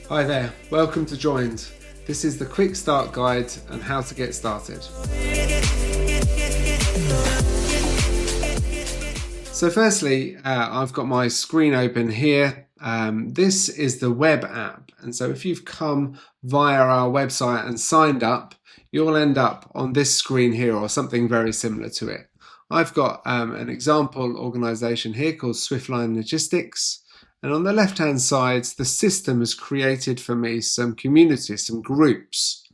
Hi there, welcome to Joyned. This is the quick start guide and how to get started. So firstly, I've got my screen open here. This is the web app, and so if you've come via our website and signed up, you'll end up on this screen here or something very similar to it. I've got an example organization here called Swiftline Logistics. And on the left-hand side, the system has created for me some communities, some groups.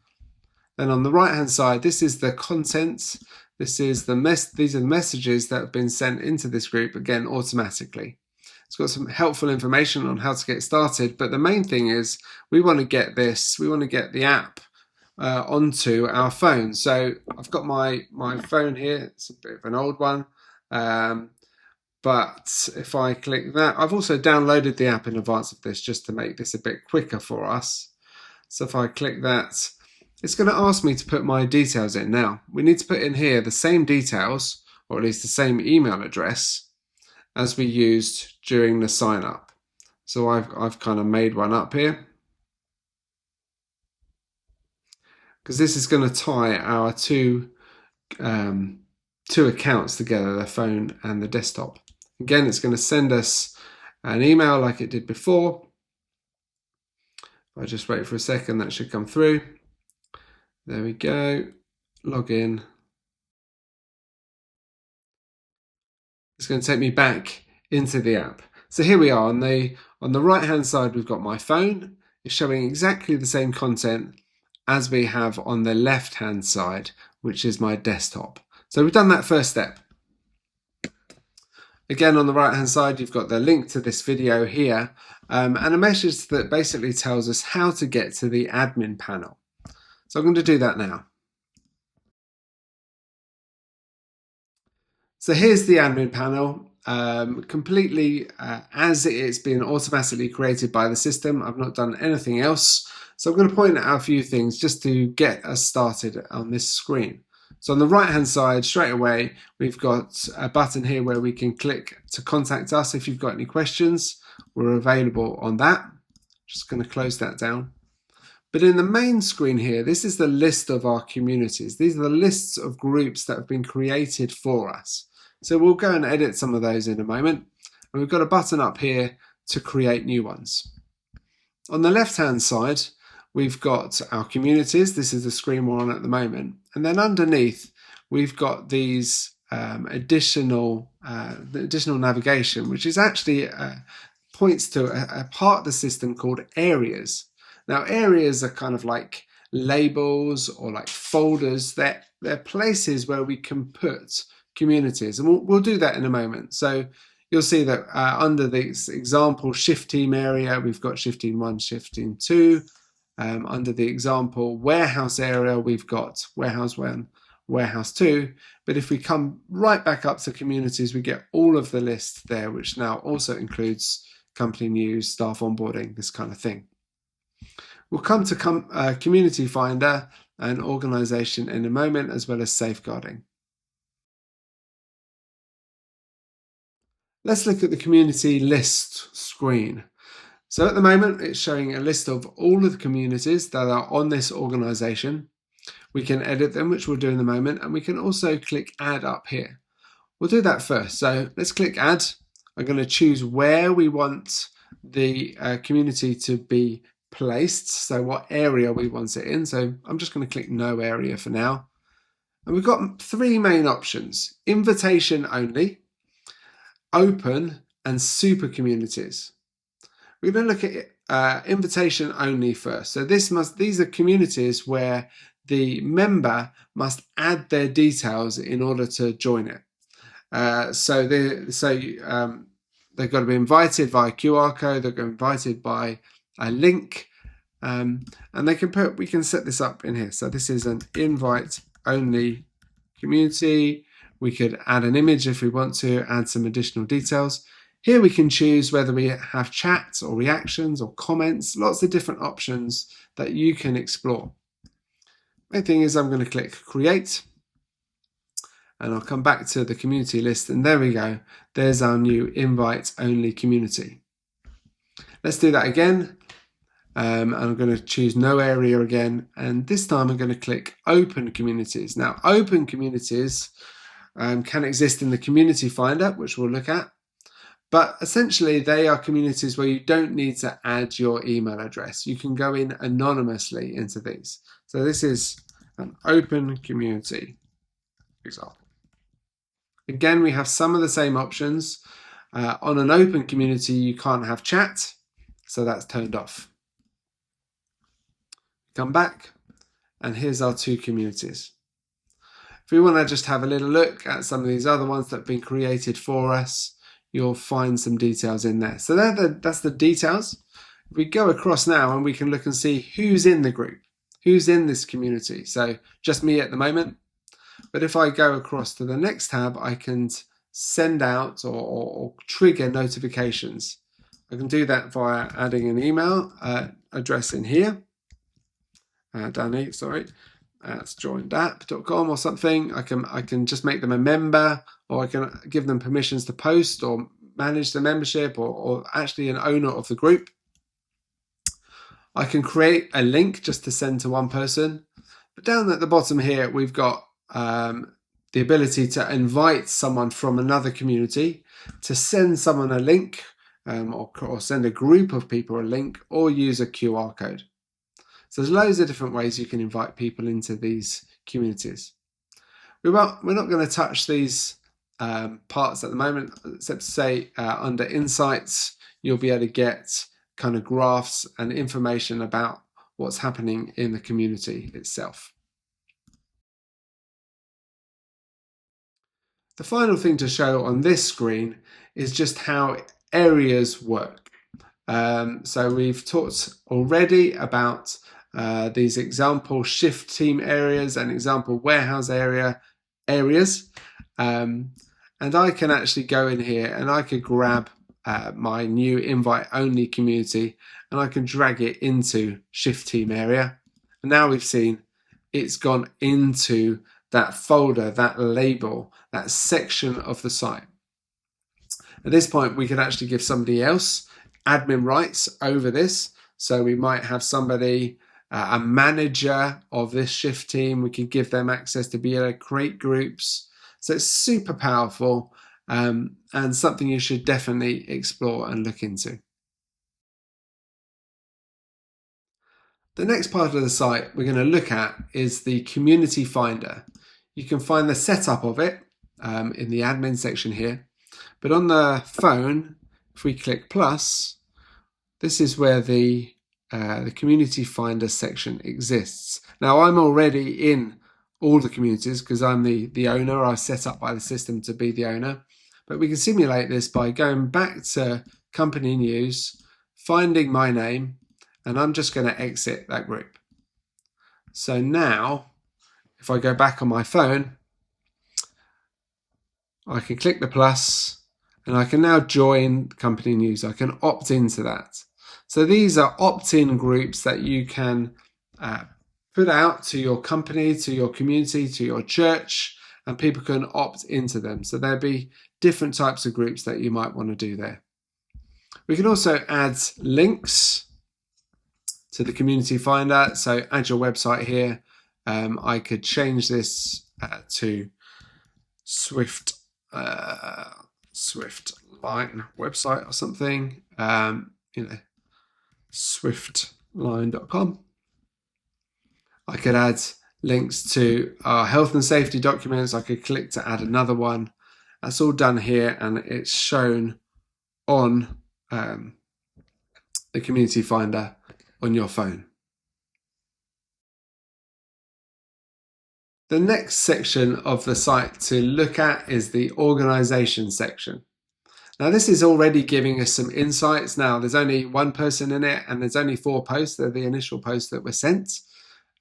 Then on the right-hand side, this is the content. These are the messages that have been sent into this group, again, automatically. It's got some helpful information on how to get started, but the main thing is we want to get the app onto our phone. So I've got my phone here. It's a bit of an old one. But if I click that, I've also downloaded the app in advance of this just to make this a bit quicker for us. So if I click that, it's going to ask me to put my details in. Now, we need to put in here the same details, or at least the same email address as we used during the sign up. So I've kind of made one up here, because this is going to tie our two accounts together, the phone and the desktop. Again, it's going to send us an email like it did before. If I just wait for a second, that should come through. There we go. Log in. It's going to take me back into the app. So here we are on the right hand side, we've got my phone. It's showing exactly the same content as we have on the left hand side, which is my desktop. So we've done that first step. Again, on the right hand side, you've got the link to this video here and a message that basically tells us how to get to the admin panel. So I'm going to do that now. So here's the admin panel, completely as it's been automatically created by the system. I've not done anything else. So I'm going to point out a few things just to get us started on this screen. So on the right hand side, straight away, we've got a button here where we can click to contact us if you've got any questions. We're available on that. Just going to close that down. But in the main screen here, this is the list of our communities. These are the lists of groups that have been created for us. So we'll go and edit some of those in a moment. And we've got a button up here to create new ones. On the left hand side, we've got our communities. This is the screen we're on at the moment. And then underneath, we've got these additional navigation, which is actually points to a part of the system called areas. Now, areas are kind of like labels or like folders. They're places where we can put communities, and we'll do that in a moment. So you'll see that under this example shift team area, we've got shift team 1, shift team 2. Under the example warehouse area, we've got warehouse 1, warehouse 2. But if we come right back up to communities, we get all of the list there, which now also includes company news, staff onboarding, this kind of thing. We'll come to community finder and organization in a moment, as well as safeguarding. Let's look at the community list screen. So at the moment, it's showing a list of all of the communities that are on this organization. We can edit them, which we'll do in a moment, and we can also click add up here. We'll do that first. So let's click add. I'm going to choose where we want the community to be placed, so what area we want it in. So I'm just going to click no area for now. And we've got three main options: invitation only, open, and super communities. We're going to look at invitation only first. So these are communities where the member must add their details in order to join it. They've got to be invited via QR code. They're invited by a link, and we can set this up in here. So this is an invite only community. We could add an image if we want to, add some additional details. Here we can choose whether we have chats or reactions or comments, lots of different options that you can explore. Main thing is I'm going to click create, and I'll come back to the community list, and there we go. There's our new invite only community. Let's do that again. and I'm going to choose no area again, and this time I'm going to click open communities. Now open communities can exist in the community finder, which we'll look at, but essentially they are communities where you don't need to add your email address. You can go in anonymously into these. So this is an open community example. Again, we have some of the same options. On an open community, you can't have chat, so that's turned off. Come back, and here's our two communities. If we want to just have a little look at some of these other ones that have been created for us, you'll find some details in there. So that's the details. If we go across now, and we can look and see who's in the group, who's in this community. So just me at the moment. But if I go across to the next tab, I can send out or trigger notifications. I can do that via adding an email address in here. Down here, sorry, it's joynedapp.com or something. I can just make them a member, or I can give them permissions to post or manage the membership, or actually an owner of the group. I can create a link just to send to one person. But down at the bottom here, we've got the ability to invite someone from another community, to send someone a link, or send a group of people a link, or use a QR code. So there's loads of different ways you can invite people into these communities. We're not going to touch these parts at the moment, except to say under Insights, you'll be able to get kind of graphs and information about what's happening in the community itself. The final thing to show on this screen is just how areas work. So we've talked already about these example shift team areas and example warehouse areas. And I can actually go in here and I could grab my new invite only community, and I can drag it into shift team area. And now we've seen it's gone into that folder, that label, that section of the site. At this point, we could actually give somebody else admin rights over this. So we might have somebody, a manager of this shift team. We could give them access to be able to create groups. So it's super powerful, and something you should definitely explore and look into. The next part of the site we're going to look at is the community finder. You can find the setup of it in the admin section here. But on the phone, if we click plus, this is where the community finder section exists. Now I'm already in all the communities because I'm the owner. I was set up by the system to be the owner. But we can simulate this by going back to company news, finding my name, and I'm just going to exit that group. So now, if I go back on my phone, I can click the plus, and I can now join company news. I can opt into that. So these are opt-in groups that you can put out to your company, to your community, to your church, and people can opt into them. So there'll be different types of groups that you might want to do there. We can also add links to the community finder. So add your website here. I could change this to Swift Line website or something. Swiftline.com. I could add links to our health and safety documents. I could click to add another one. That's all done here, and it's shown on the community finder on your phone. The next section of the site to look at is the organization section. Now this is already giving us some insights. Now there's only one person in it, and there's only 4 posts. They're the initial posts that were sent.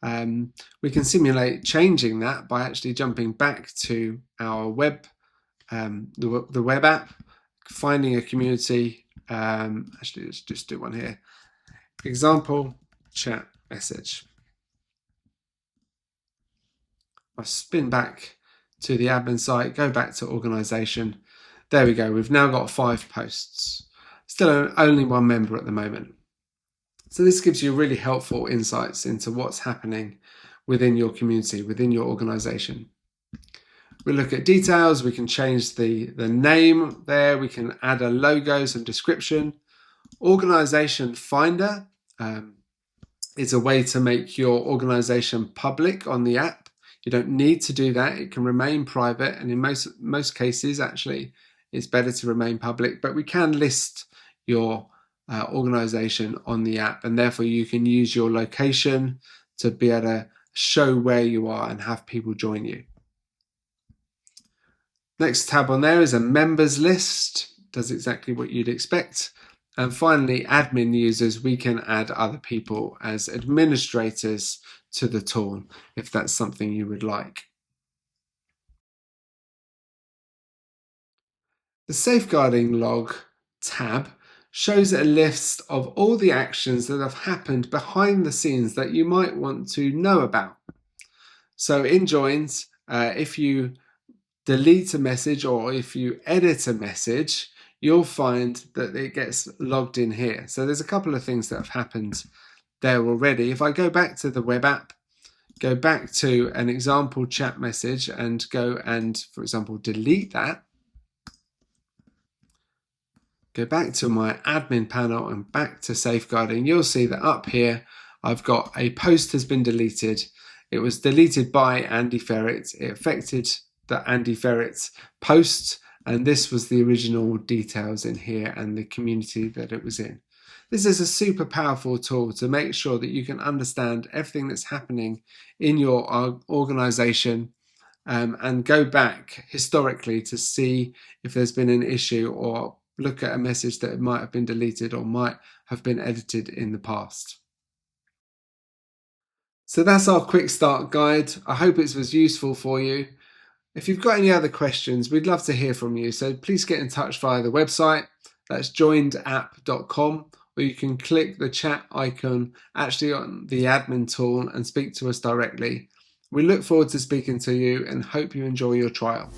We can simulate changing that by actually jumping back to our web, the web app, finding a community. Actually, let's just do one here. Example chat message. I spin back to the admin site, go back to organization. There we go. We've now got 5 posts. Still only 1 member at the moment. So this gives you really helpful insights into what's happening within your community, within your organization. We look at details, we can change the name there, we can add a logo, some description. Organization Finder is a way to make your organization public on the app. You don't need to do that. It can remain private, and in most cases, actually, it's better to remain public, but we can list your organization on the app, and therefore you can use your location to be able to show where you are and have people join you. Next tab on there is a members list. Does exactly what you'd expect. And finally, admin users, we can add other people as administrators to the tool if that's something you would like. The safeguarding log tab shows a list of all the actions that have happened behind the scenes that you might want to know about. So in Joyned, if you delete a message or if you edit a message, you'll find that it gets logged in here. So there's a couple of things that have happened there already. If I go back to the web app, go back to an example chat message and go and, for example, delete that. Go back to my admin panel and back to safeguarding. You'll see that up here, I've got a post has been deleted. It was deleted by Andy Ferret. It affected the Andy Ferret post, and this was the original details in here and the community that it was in. This is a super powerful tool to make sure that you can understand everything that's happening in your organization and go back historically to see if there's been an issue or look at a message that might have been deleted or might have been edited in the past. So that's our quick start guide. I hope it was useful for you. If you've got any other questions, we'd love to hear from you. So please get in touch via the website. That's joynedapp.com, or you can click the chat icon actually on the admin tool and speak to us directly. We look forward to speaking to you and hope you enjoy your trial.